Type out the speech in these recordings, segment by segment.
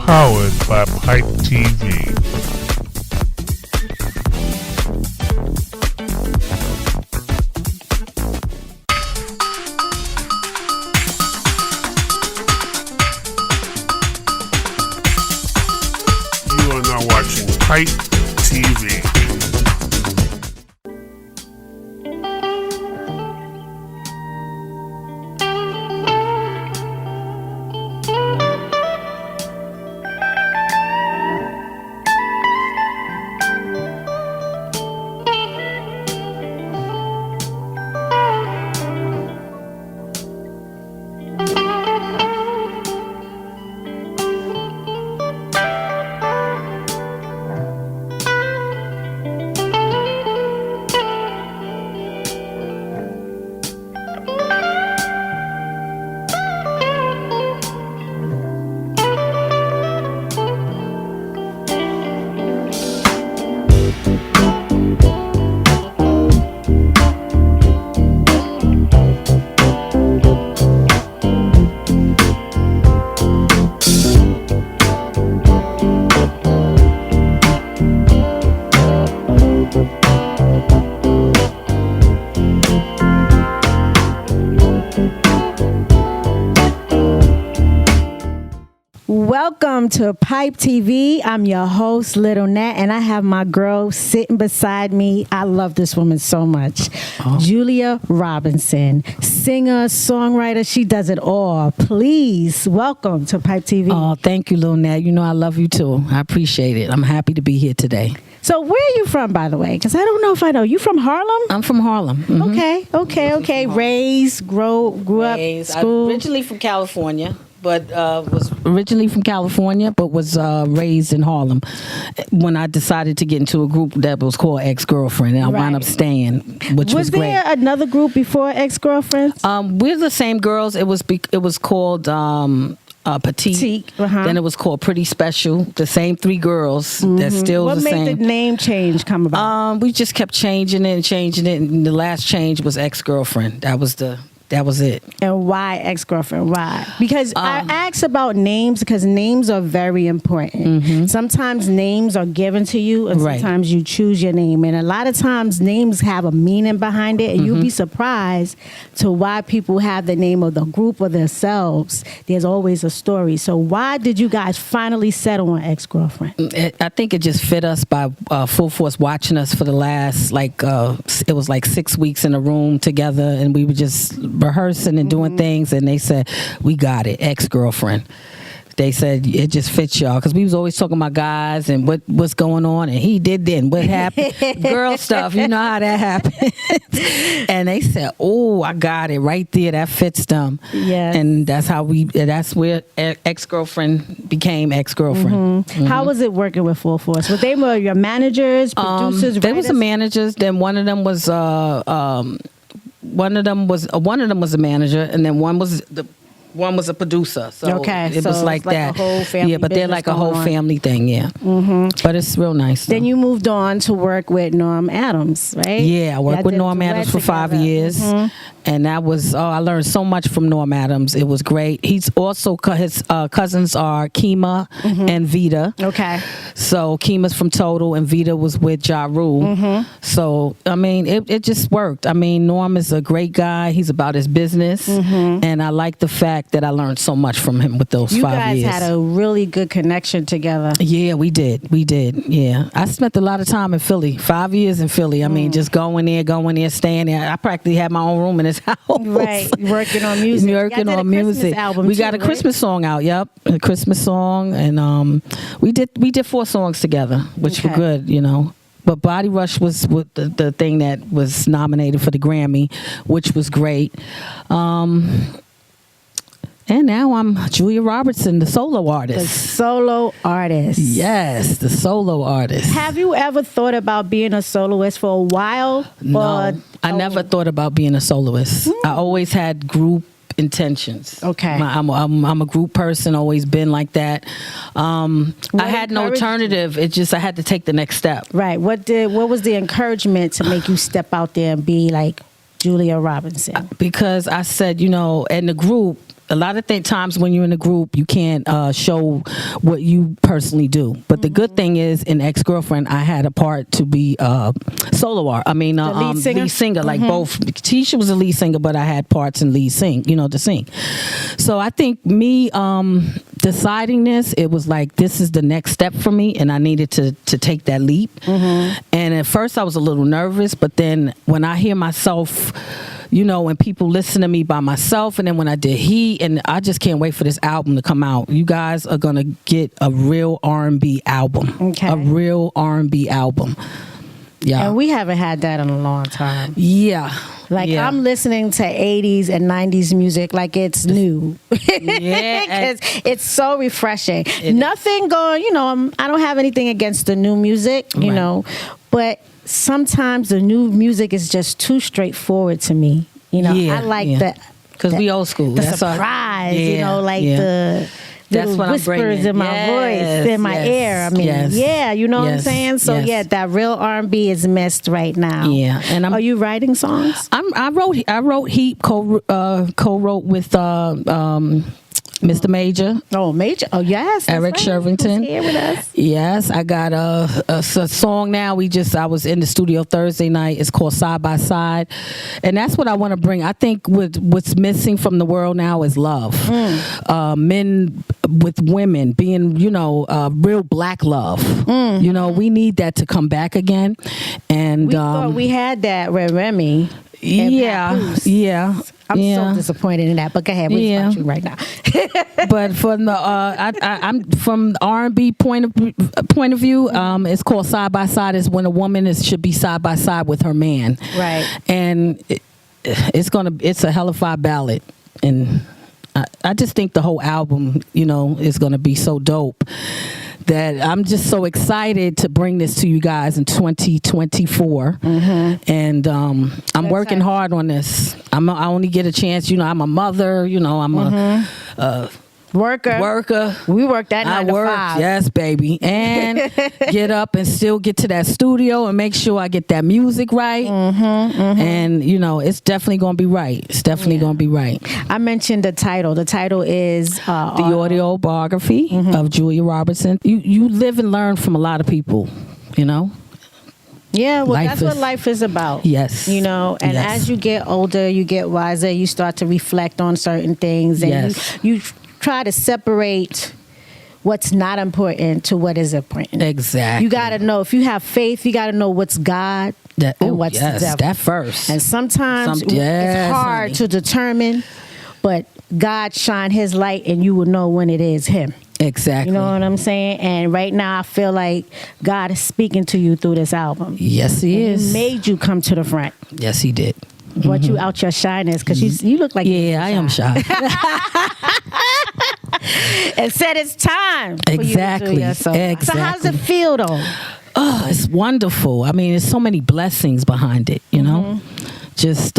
powered by Pipe TV. You are now watching Pipe TV. Welcome to Pipe TV. I'm your host, Lil Nat, and I have my girl sitting beside me. I love this woman so much. Julia Robertson, singer, songwriter. She does it all. Please welcome to Pipe TV. Oh, thank you, Lil Nat. You know I love you too. I appreciate it. I'm happy to be here today. So where are you from, by the way? Because I don't know if I know. You from Harlem? I'm from Harlem. Mm-hmm. Okay. Raised, grew up, school. Originally from California. But was originally from California, but was raised in Harlem. When I decided to get into a group that was called Ex-Girlfriend, and I wound up staying, which was great. Was there another group before Ex-Girlfriends? We're the same girls. It was called Petite. Then it was called Pretty Special. The same three girls. That still the same. What made the name change come about? We just kept changing it, and the last change was Ex-Girlfriend. That was it. And why Ex-Girlfriend? Why? Because I asked about names because names are very important. Sometimes names are given to you and sometimes you choose your name. And a lot of times names have a meaning behind it and you'll be surprised to why people have the name of the group or themselves. There's always a story. So why did you guys finally settle on Ex-Girlfriend? I think it just fit us by full force watching us for the last, it was like 6 weeks in a room together and we were just rehearsing and doing things, and they said, we got it, Ex-Girlfriend. They said it just fits y'all because we was always talking about guys and what's going on, and he did then what happened, girl stuff. You know how that happened. And they said, "Oh, I got it right there. That fits them." Yeah, and that's where Ex-Girlfriend became Ex-Girlfriend. How was it working with Full Force? Were they your managers, producers? They was the managers. Then one of them was a manager, and then one was a producer. So it was like that. A whole family but they're like a whole family thing. Yeah, but it's real nice. Then you moved on to work with Norm Adams, right? Yeah, I worked with Norm Adams for 5 years, and that was I learned so much from Norm Adams. It was great. He's also his cousins are Kima and Vita. Okay, so Kima's from Total and Vita was with Ja Rule. So I mean, it just worked. I mean, Norm is a great guy. He's about his business, and I like the fact that I learned so much from him with those 5 years. You guys had a really good connection together. Yeah, we did. Yeah. I spent a lot of time in Philly, 5 years in Philly. I mean, just going there, staying there. I practically had my own room in his house. Right, working on music. We got a Christmas song out, a Christmas song. And we did 4 songs together, which were good, you know. But Body Rush was the thing that was nominated for the Grammy, which was great. And now I'm Julia Robertson, the solo artist. The solo artist. Yes, the solo artist. Have you ever thought about being a soloist for a while? No, I never thought about being a soloist. I always had group intentions. Okay. I'm a group person, always been like that. I had no alternative. It just, I had to take the next step. Right. What was the encouragement to make you step out there and be like Julia Robertson? Because I said, you know, in the group, a lot of times when you're in a group, you can't show what you personally do. But the good thing is, in Ex-Girlfriend, I had a part to be solo art. I mean, lead singer. Like both. Tisha was a lead singer, but I had parts in lead sing. To sing. So I think me deciding this, it was like, this is the next step for me, and I needed to take that leap. And at first, I was a little nervous, but then when I hear myself, when people listen to me by myself, and then when I did and I just can't wait for this album to come out. You guys are gonna get a real R&B album. Okay. A real R&B album. Yeah. And we haven't had that in a long time. Yeah. I'm listening to 80s and 90s music like it's new. Yeah. Because it's so refreshing. Nothing going, I don't have anything against the new music, but sometimes the new music is just too straightforward to me. I like that. Because we old school. The surprise, the little whispers in my voice, in my ear. I mean, you know what I'm saying? So that real R&B is missed right now. Yeah. And are you writing songs? I wrote Heap, co-wrote with Mr. Major. Oh, Major. Oh, yes. Eric Shervington. Here with us. Yes, I got a song now. I was in the studio Thursday night. It's called Side by Side. And that's what I want to bring. I think what's missing from the world now is love. Men with women being, real black love. We need that to come back again. And we thought we had that with Remy. Yeah. I'm so disappointed in that. But go ahead, we're about you right now. But from the I'm from the R&B point of view, it's called Side by Side. Is when a woman should be side by side with her man, right? And it's a hellified ballad, and I just think the whole album, is gonna be so dope. That I'm just so excited to bring this to you guys in 2024, and I'm working hard on this. I only get a chance, I'm a mother, I'm a worker. We work that 9 to 5. Yes, baby, and get up and still get to that studio and make sure I get that music right. And it's definitely gonna be right. It's definitely gonna be right. I mentioned the title. The title is the audio biography of Julia Robertson. You live and learn from a lot of people. Yeah, well, that's what life is about. Yes. And as you get older, you get wiser. You start to reflect on certain things, and you try to separate what's not important to what is important. Exactly. You got to know, if you have faith, you got to know what's God and what's the devil. That first. And sometimes it's hard to determine, but God shine his light and you will know when it is him. Exactly. You know what I'm saying? And right now I feel like God is speaking to you through this album. Yes, he is. He made you come to the front. Yes, he did. Brought you out your shyness, because you look like I am shy. And said it's time for you to do your song. Exactly. So how does it feel though? Oh, it's wonderful. I mean, there's so many blessings behind it, Just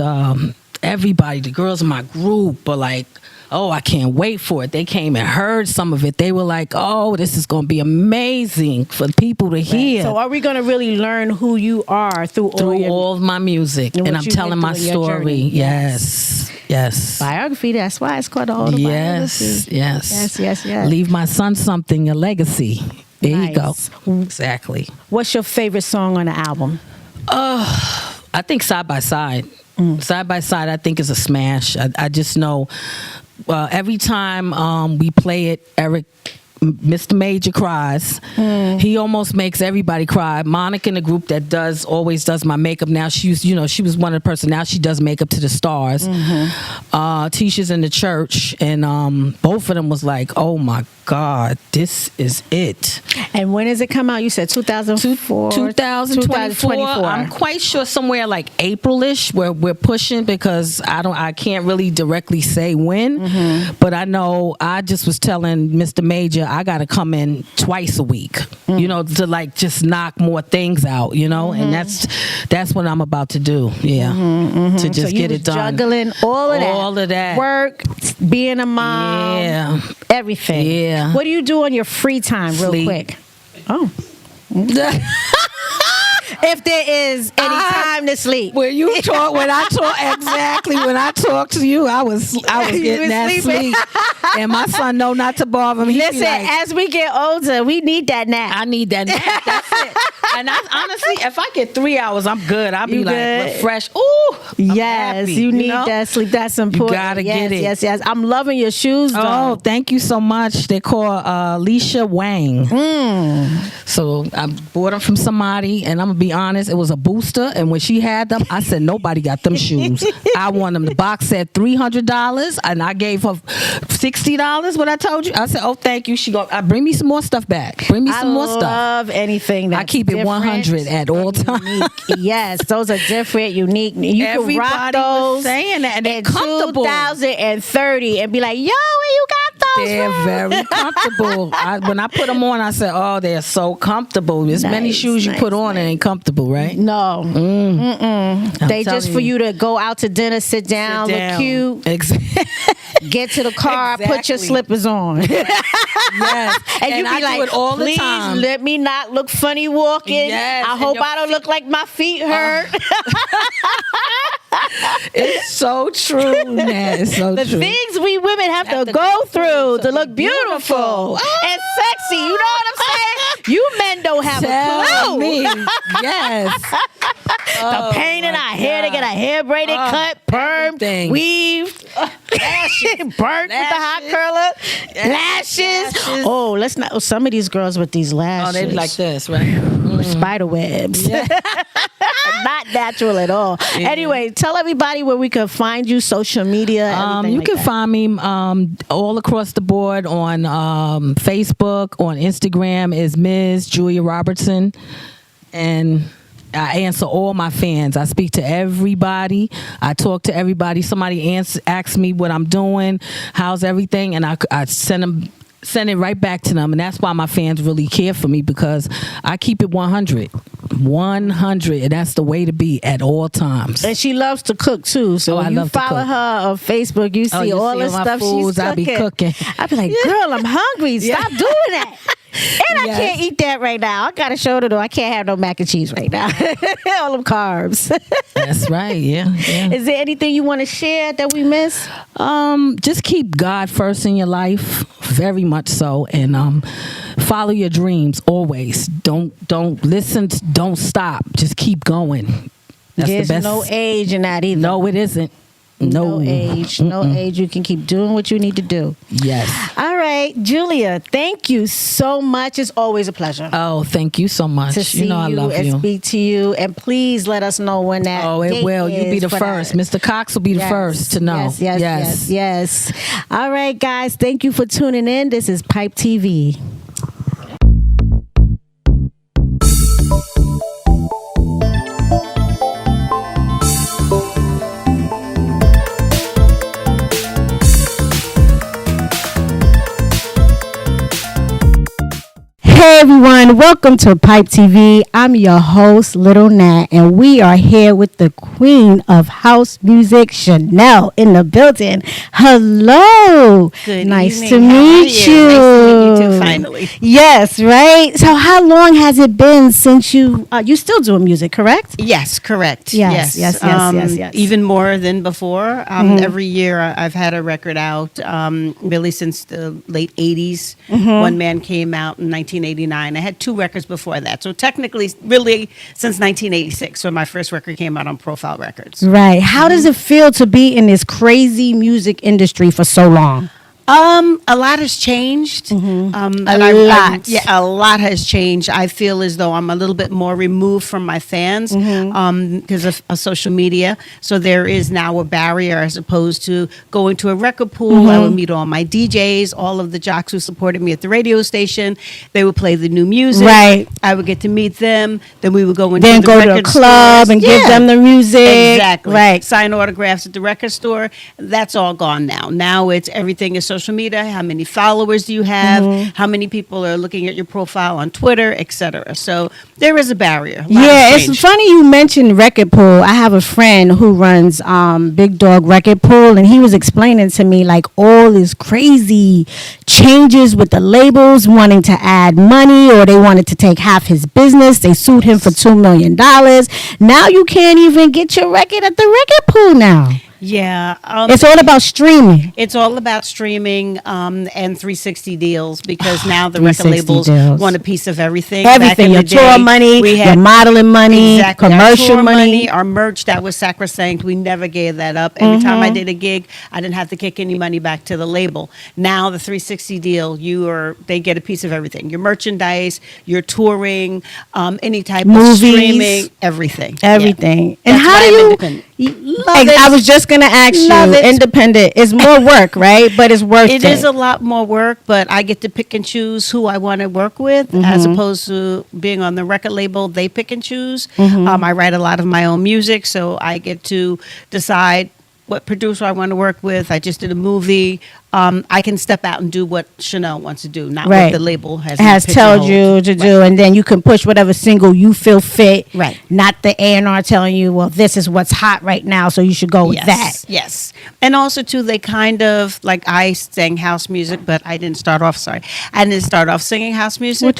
everybody, the girls in my group are like, oh, I can't wait for it. They came and heard some of it. They were like, oh, this is going to be amazing for people to hear. So are we going to really learn who you are through all of my music? And I'm telling my story. Yes. Biography, that's why it's called the autobiography. Yes. Leave my son something, a legacy. There you go. Exactly. What's your favorite song on the album? I think Side by Side. Side by Side, I think, is a smash. I just know every time we play it, Mr. Major cries. He almost makes everybody cry. Monica in the group that always does my makeup now, she was one of the person, now she does makeup to the stars. Tisha's in the church, and both of them was like, oh my God, this is it. And when does it come out? You said 2004? 2024. I'm quite sure somewhere like April-ish where we're pushing, because I can't really directly say when, but I know I just was telling Mr. Major I got to come in twice a week, to like just knock more things out, and that's what I'm about to do. To just get it done. Juggling all of that. Work, being a mom, everything. What do you do on your free time, real quick? Oh. if there is any time to sleep. When I talk to you, I was getting that sleep. And my son know not to bother me. Listen, as we get older, we need that nap. I need that nap. That's it. And honestly, if I get 3 hours, I'm good. I'll be refreshed. Ooh, I'm happy, you need that sleep. That's important. You gotta get it. Yes. I'm loving your shoes, though. Oh, thank you so much. They're called Alicia Wang. So I bought them from somebody, and I'm gonna be honest, it was a booster. And when she had them, I said nobody got them shoes. I want them. The box said $300, and I gave her $60. What I told you, I said, "Oh, thank you." She go, bring me some more stuff back. Bring me some more stuff. I love anything that's I keep it 100 at all times. Yes, those are different, unique. You Everybody can rock those was saying that, and they're in comfortable. 2030 and be like, "Yo, where you got those They're from?" very comfortable. When I put them on, I said, "Oh, they're so comfortable." There's many shoes you put on and ain't comfortable, right? No, they just for you to go out to dinner, sit down, look cute, get to the car, put your slippers on. Yes, and you be I like, do it all the "Please time. let me not look funny walking. Yes, I hope I don't look like my feet hurt." It's so true, man. It's so the true. things we women have to go through to look beautiful and sexy. You know what I'm saying? You men don't have a clue. Me. Yes. The pain in our hair to get our hair braided, cut, permed, weaved, burnt with the hot curler, lashes. Oh, let's not. Some of these girls with these lashes. Oh, they be like this, right? Spider webs. Yeah. Not natural at all. Yeah. Anyway, tell everybody where we can find you, social media. You can find me all across the board on Facebook, on Instagram is Ms. Julia Robertson, and I answer all my fans. I speak to everybody. I talk to everybody. Somebody asks me what I'm doing, how's everything, and I send it right back to them. And that's why my fans really care for me, because I keep it 100. 100, and that's the way to be at all times. And she loves to cook too, so when you follow her on Facebook, you see all the stuff she's cooking. I be cooking. I be like, "Girl, I'm hungry. Stop doing that." And I can't eat that right now. I gotta show her though. I can't have no mac and cheese right now. All them carbs. That's right. Yeah. Is there anything you want to share that we missed? Just keep God first in your life, very much so, and follow your dreams always. Don't listen. Don't stop. Just keep going. That's There's the best. no age in that either. No, it isn't. No age. No age. You can keep doing what you need to do. Yes. All right, Julia, thank you so much. It's always a pleasure. Oh, thank you so much. To see I love and you. Speak to you. And please let us know when that it will. You'll be the first. Mr. Cox will be the first to know. Yes. All right, guys. Thank you for tuning in. This is Pipe TV. Hey everyone, welcome to Pipe TV. I'm your host, Lil Nat, and we are here with the queen of house music, Chanelle, in the building. Hello. Good nice evening. To meet you. Nice to meet you too, finally. Yes, right? So how long has it been since you still doing music, correct? Yes, correct. Yes. Even more than before. Every year I've had a record out, really since the late 80s. One Man came out in 1989. I had 2 records before that. So technically, really, since 1986, when my first record came out on Profile Records. Right. How does it feel to be in this crazy music industry for so long? A lot has changed. A lot has changed. I feel as though I'm a little bit more removed from my fans because of social media. So there is now a barrier as opposed to going to a record pool. I would meet all my DJs, all of the jocks who supported me at the radio station. They would play the new music. Right. I would get to meet them. Then we would go into then the go record to a club stores. and give them the music. Exactly. Right. Sign autographs at the record store. That's all gone now. Now everything is social social media? How many followers do you have? How many people are looking at your profile on Twitter, etc.? So there is a barrier. Yeah, it's funny you mentioned Record Pool. I have a friend who runs Big Dog Record Pool, and he was explaining to me like all these crazy changes with the labels wanting to add money, or they wanted to take half his business. They sued him for $2 million. Now you can't even get your record at the Record Pool now. Yeah. It's all about streaming. It's all about streaming and 360 deals, because now the record labels deals. want a piece of everything. Everything. Your tour money, your modeling money, commercial money. Our merch, that was sacrosanct. We never gave that up. Every time I did a gig, I didn't have to kick any money back to the label. Now the 360 deal, they get a piece of everything. Your merchandise, your touring, any type of streaming, everything. Everything. Yeah. And that's how do you... I was just going to ask you, independent is more work, right? But it's worth it. It is a lot more work, but I get to pick and choose who I want to work with, as opposed to being on the record label. They pick and choose. I write a lot of my own music, so I get to decide what producer I want to work with. I just did a movie. I can step out and do what Chanelle wants to do, not what the label has told you to do, and then you can push whatever single you feel fit. Right. Not the A&R telling you, well, this is what's hot right now, so you should go with that. Yes. And also, too, they kind of, like, I sang house music, but I didn't start off singing house music.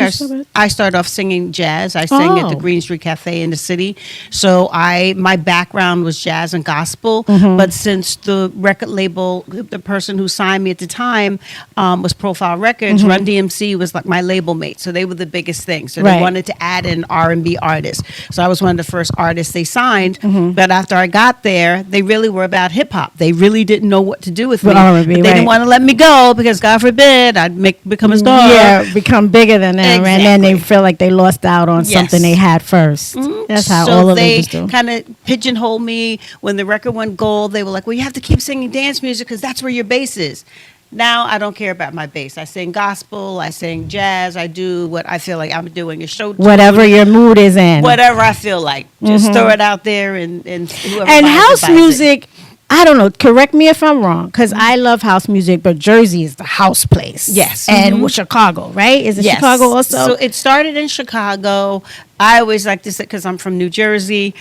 I started off singing jazz. I sang at the Green Street Cafe in the city. So my background was jazz and gospel, but since the record label, the person who signed me at the time was Profile Records, Run DMC was like my label mate. So they were the biggest thing. So they wanted to add an R&B artist. So I was one of the first artists they signed. But after I got there, they really were about hip hop. They really didn't know what to do with me. R&B, but they didn't want to let me go because, God forbid, I'd become a star. Yeah, become bigger than them. Exactly. And then they feel like they lost out on something they had first. That's how all of them do. They kind of pigeonholed me. When the record went gold, they were like, well, you have to keep singing dance music because that's where your bass is. Now I don't care about my bass. I sing gospel, I sing jazz, I do what I feel like I'm doing a show. Whatever your mood is in. Whatever I feel like. Just throw it out there and whoever and buys house music, I don't know, correct me if I'm wrong, because I love house music, but Jersey is the house place. Yes. And Chicago, right? Is it Chicago also? So it started in Chicago. I always like to say, because I'm from New Jersey,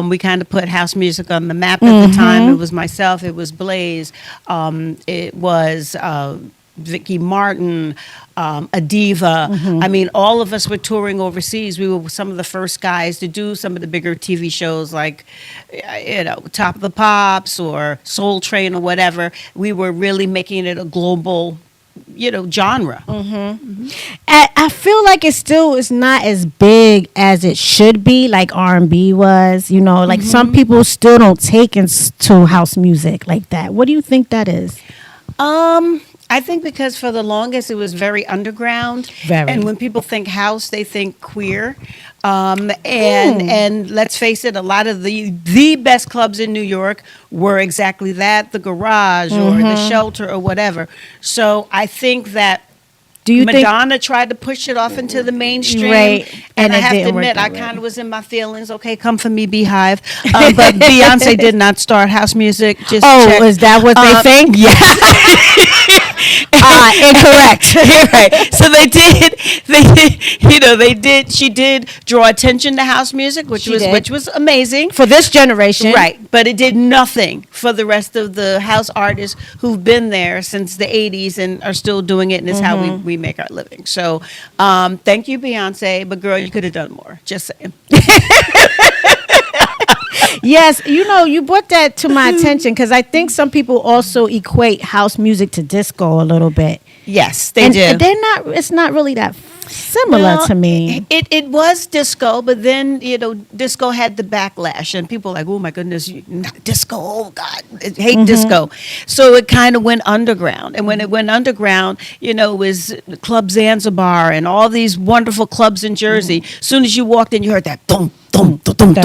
we kind of put house music on the map at the time. It was myself, it was Blaze, it was Vicky Martin, a diva. I mean, all of us were touring overseas. We were some of the first guys to do some of the bigger TV shows like, Top of the Pops or Soul Train or whatever. We were really making it a global, genre. I feel like it still is not as big as it should be, like R&B was. Like some people still don't take to house music like that. What do you think that is? I think because for the longest it was very underground. And when people think house, they think queer. And let's face it, a lot of the best clubs in New York were exactly that, the Garage or the Shelter or whatever. So I think that Madonna tried to push it off into the mainstream. Right. And I have to admit, I kind of was in my feelings. Okay, come for me, Beehive. But Beyonce did not start house music. Is that what they think? Yeah. Incorrect. Right. So she did draw attention to house music, which was amazing. For this generation. Right. But it did nothing for the rest of the house artists who've been there since the 80s and are still doing it, and it's how we make our living. So thank you, Beyonce, but girl, you could have done more. Just saying. Yes, you brought that to my attention because I think some people also equate house music to disco a little bit. Yes, they do. It's not really that similar to me. It was disco, but then disco had the backlash, and people were like, oh my goodness, disco! Oh God, I hate disco. So it kind of went underground, and when it went underground, it was Club Zanzibar and all these wonderful clubs in Jersey. As soon as you walked in, you heard that boom. And you could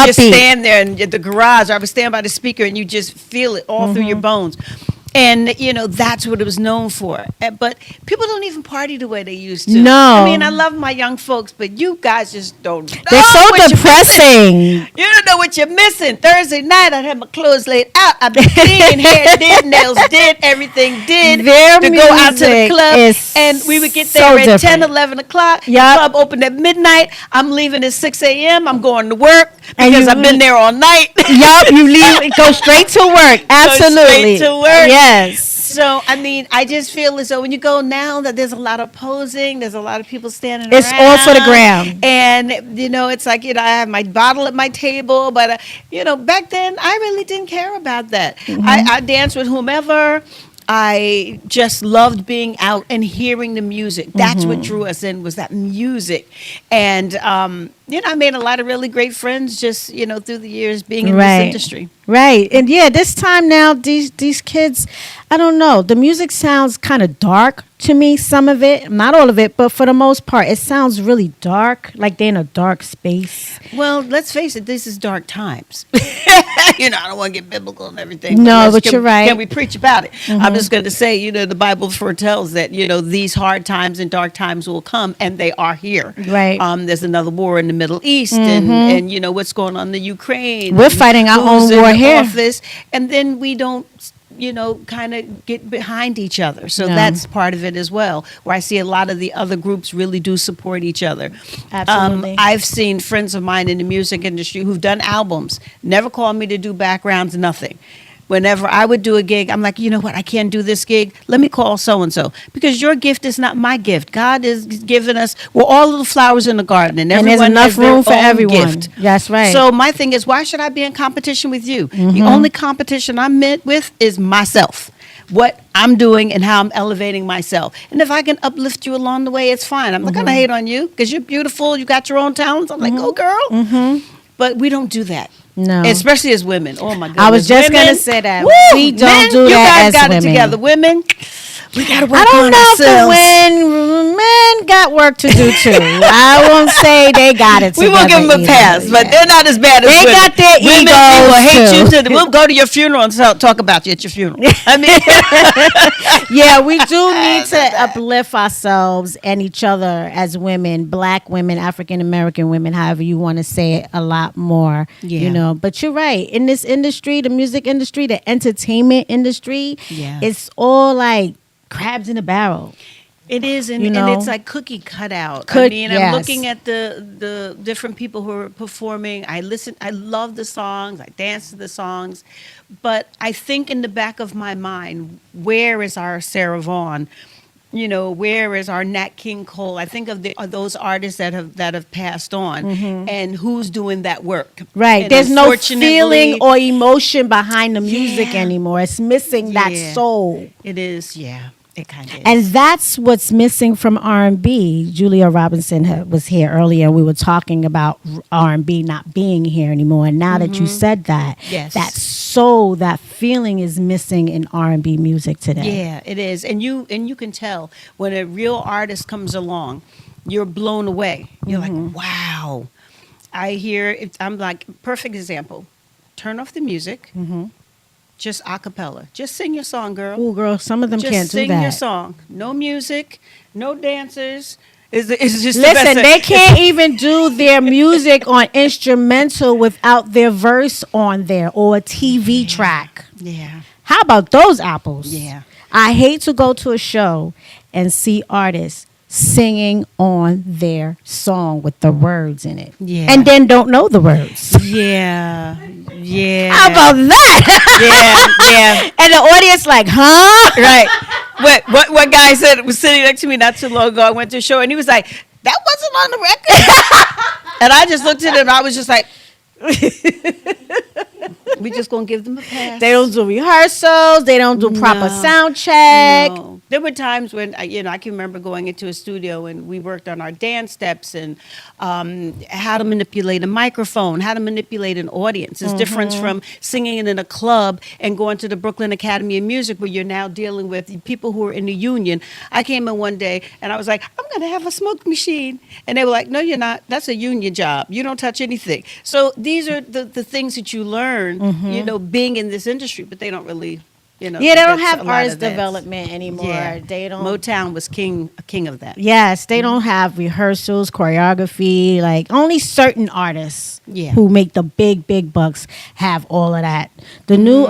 just stand there in the garage. I would stand by the speaker, and you just feel it all through your bones. And, that's what it was known for. But people don't even party the way they used to. No. I mean, I love my young folks, but you guys just don't know. They're so depressing. You don't know what you're missing. Thursday night, I'd have my clothes laid out. I'd be clean, hair did, nails did, everything did. Their to go out to the music club. is And we would get so there at different. 10, 11 o'clock. Yep. The club opened at midnight. I'm leaving at 6 a.m. I'm going to work And because you- I've been there all night. Yup, you leave, go straight to work. Absolutely. Straight to work. Yes. So, I mean, I just feel as though when you go now that there's a lot of posing, there's a lot of people standing It's around. all for the gram. And, it's like, I have my bottle at my table. But, back then, I really didn't care about that. Mm-hmm. I danced with whomever. I just loved being out and hearing the music. That's what drew us in, was that music. And, I made a lot of really great friends just, through the years being in this industry. Right. And yeah, this time now, these kids, I don't know. The music sounds kind of dark to me, some of it. Not all of it, but for the most part, it sounds really dark, like they're in a dark space. Well, let's face it, this is dark times. I don't want to get biblical and everything. No, let's- but you're right. Can we preach about it? I'm just going to say, the Bible foretells that, these hard times and dark times will come, and they are here. Right. There's another war in the Middle East, and what's going on in the Ukraine. We're and fighting our who's own in war the here. office, and then we don't kind of get behind each other. So No. that's part of it as well, where I see a lot of the other groups really do support each other. Absolutely. I've seen friends of mine in the music industry who've done albums, never called me to do backgrounds, nothing. Whenever I would do a gig, I'm like, you know what, I can't do this gig. Let me call so-and-so. Because your gift is not my gift. God has given us, we're all little flowers in the garden. And And there's everyone enough has their room for own everyone. gift. That's right. So my thing is, why should I be in competition with you? The only competition I'm met with is myself. What I'm doing and how I'm elevating myself. And if I can uplift you along the way, it's fine. I'm not going to hate on you because you're beautiful. You got your own talents. I'm like, go girl. But we don't do that. No. Especially as women. Oh my goodness. I was just Women, going to say that. woo, We don't men, do you that guys as got women. it together. Women, we got to work I don't on know ourselves. if the men got work to do too. I won't say they got it We together. will give them a either. pass, but Yeah. they're not as bad as They women. got their Women egos, will hate too. you. We'll go to your funeral and talk about you at your funeral. I mean, Yeah, we do need to uplift ourselves and each other as women, Black women, African American women, however you want to say it, a lot more. Yeah. But you're right. In this industry, the music industry, the entertainment industry, Yeah. it's all like crabs in a barrel. it is, and, You know? and it's like cookie cutout. I Cook- mean, yes. I'm looking at the different people who are performing. I love the songs. I dance to the songs, but I think in the back of my mind, where is our Sarah Vaughan? Where is our Nat King Cole? I think of those artists that have passed on, and who's doing that work. Right. And There's no unfortunately, feeling or emotion behind the music Yeah. anymore. It's missing Yeah. that soul. It is, yeah. It kind of is. And that's what's missing from R&B. Julia Robertson was here earlier. We were talking about R&B not being here anymore. And now that you said that, Yes. that soul, that feeling is missing in R&B music today. Yeah, it is, and you can tell when a real artist comes along, you're blown away. You're like, wow. I'm like, perfect example. Turn off the music, just a cappella. Just sing your song, girl. Oh, girl, some of them just can't do sing that. your song. No music, no dancers. It's just the Listen, best. they can't even do their music on instrumental without their verse on there or a TV track. Yeah, How about those apples? Yeah. I hate to go to a show and see artists singing on their song with the words in it. Yeah. And then don't know the words. yeah, yeah. How about that? Yeah. And the audience like, huh? Right. What guy said was sitting next to me not too long ago. I went to a show and he was like, "That wasn't on the record." And I just looked at him. I was just like, "We just gonna give them a pass." They don't do rehearsals. They don't do proper No. sound check. No. There were times when I can remember going into a studio and we worked on our dance steps and how to manipulate a microphone, how to manipulate an audience. It's different from singing in a club and going to the Brooklyn Academy of Music where you're now dealing with people who are in the union. I came in one day and I was like, "I'm going to have a smoke machine," and they were like, "No, you're not. That's a union job. You don't touch anything." So these are the things that you learn, being in this industry, but they don't really. You know, Yeah, they don't that's have a lot artist of that. development anymore. Yeah. They don't. Motown was king of that. Yes, they don't have rehearsals, choreography. Like only certain artists Yeah. who make the big bucks have all of that. The new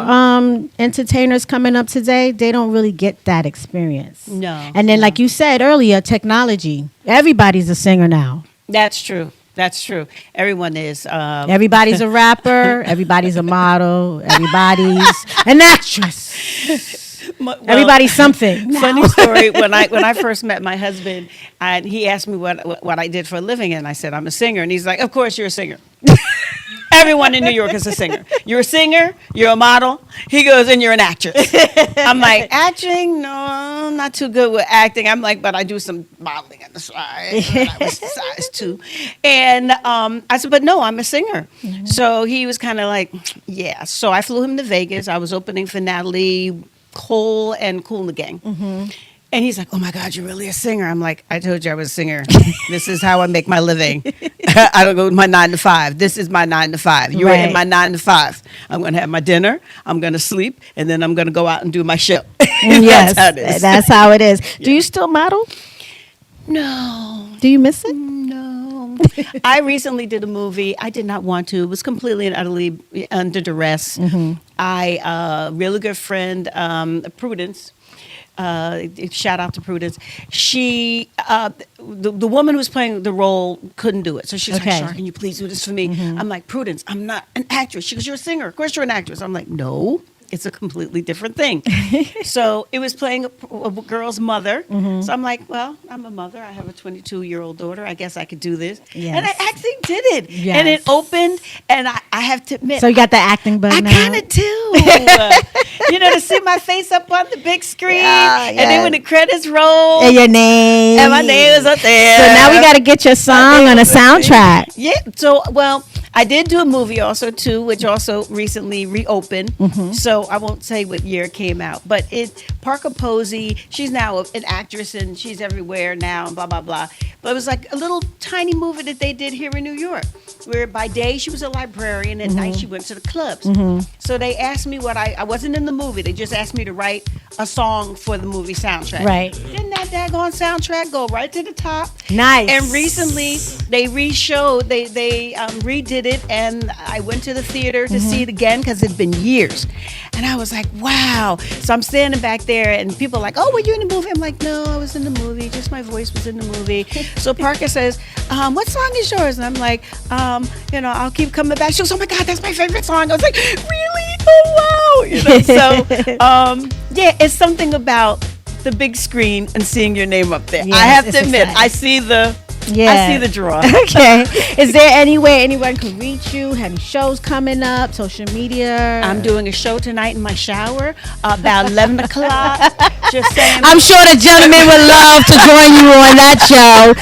entertainers coming up today, they don't really get that experience. No, And then, no. like you said earlier, technology. Everybody's a singer now. That's true. That's true. Everyone is. Everybody's a rapper. Everybody's a model. Everybody's an actress. Well, Everybody's something. Funny story. When I first met my husband, and he asked me what I did for a living, and I said I'm a singer, and he's like, "Of course you're a singer." Everyone in New York is a singer. You're a singer. You're a model. He goes, and you're an actress. I'm like, acting? No, I'm not too good with acting. I'm like, but I do some modeling on the side. I was size 2. And I said, but no, I'm a singer. Mm-hmm. So he was kind of like, yeah. So I flew him to Vegas. I was opening for Natalie Cole and Kool and the Gang. Mm-hmm. And he's like, oh my God, you're really a singer. I'm like, I told you I was a singer. This is how I make my living. I don't go to my 9 to 5. This is my 9 to 5. You're Right. in my 9 to 5. I'm going to have my dinner. I'm going to sleep. And then I'm going to go out and do my show. Yes, That's how it is. that's how it is. Do you still model? No. Do you miss it? No. I recently did a movie. I did not want to. It was completely and utterly under duress. Mm-hmm. A really good friend, Prudence. Shout out to Prudence. She, the woman who was playing the role couldn't do it. So she's Okay. like, Shar, can you please do this for me? Mm-hmm. I'm like, Prudence, I'm not an actress. She goes, you're a singer. Of course you're an actress. I'm like, no. It's a completely different thing. So it was playing a girl's mother. Mm-hmm. So I'm like, well, I'm a mother. I have a 22-year-old daughter. I guess I could do this. Yes. And I actually did it. Yes. And it opened. And I have to admit, So you got the acting bug I now? kind of do. You know, to see my face up on the big screen. Yeah, And then when the credits roll. And your name. And my name is up there. So now we got to get your song on a soundtrack. Yeah. So, well, I did do a movie also, too, which also recently reopened. Mm-hmm. So I won't say what year it came out. But Parker Posey, she's now an actress and she's everywhere now and blah, blah, blah. But it was like a little tiny movie that they did here in New York, where by day she was a librarian, at night she went to the clubs. Mm-hmm. So they asked me what I wasn't in the movie. They just asked me to write a song for the movie soundtrack. Right. Didn't that daggone soundtrack go right to the top? Nice. And recently they re-showed, they redid it, and I went to the theater to see it again because it'd been years. And I was like, wow. So I'm standing back there and people are like, oh, were you in the movie? I'm like, no, I was in the movie. Just my voice was in the movie. So Parker says, what song is yours? And I'm like, I'll keep coming back. She goes, oh my God, that's my favorite song. I was like, really? Oh, wow. So, yeah, it's something about the big screen and seeing your name up there. Yes, I have it's to admit, exciting. I see the draw. Okay. Is there any way anyone can reach you? Have any shows coming up? Social media? I'm doing a show tonight in my shower about 11 o'clock. Just saying. I'm sure the gentleman would love to join you on that show.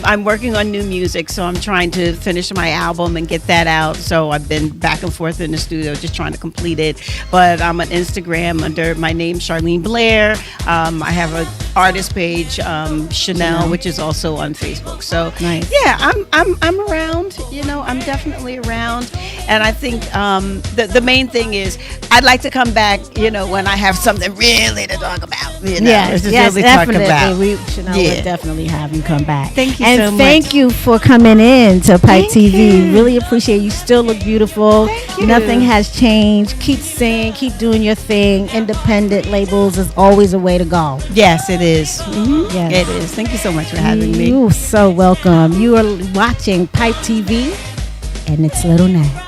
I'm working on new music, so I'm trying to finish my album and get that out. So I've been back and forth in the studio just trying to complete it. But I'm on Instagram under my name, Charlene Blair. I have an artist page, Chanelle, which is also on Facebook. So Nice. yeah, I'm around. I'm definitely around. And I think the main thing is I'd like to come back, when I have something really to talk about. Yes, to yes, really talk definitely. about. Chanel Yeah. would definitely have you come back. Thank you and so much. thank you for coming in to Pipe Thank TV. you. Really appreciate you. Still look beautiful. Thank you. Nothing has changed. Keep singing. Keep doing your thing. Independent labels is always a way to go. Yes, it is. Mm-hmm. Yes. It is. Thank you so much for having me. You're so welcome. You are watching Pipe TV, and it's Lil Nat.